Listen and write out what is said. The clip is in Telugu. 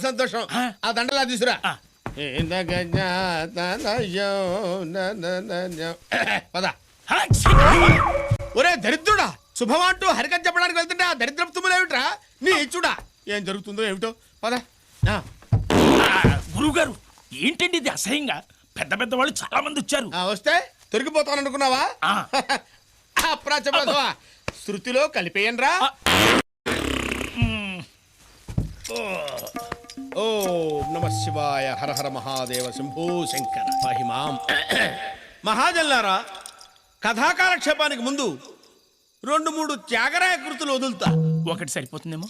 సంతోషం. ఆ దండలా తీసురా. పద. ఒరే దరిద్రుడా, శుభమంటూ హరికథ చెప్పడానికి వెళ్తుంటే ఆ దరిద్రపు తుమ్ములేమిట్రా? నీ ఇచ్చుడా ఏం జరుగుతుందో ఏమిటో. పద. గురువుగారు ఏంటండి ఇది అసహ్యంగా? పెద్ద పెద్ద వాళ్ళు చాలా మంది వచ్చారు. వస్తే తొరిగిపోతాననుకున్నావా? అప్రాచపడతావా? శృతిలో కలిపేయనరా. ఓం నమ శివాయ. హర హర మహాదేవ శంభో శంకర మహిమాం. మహాజల్లారా, కథాకాలక్షేపానికి ముందు 2-3 త్యాగరాయ కృతులు వదులుతా. ఒకటి సరిపోతుందేమో.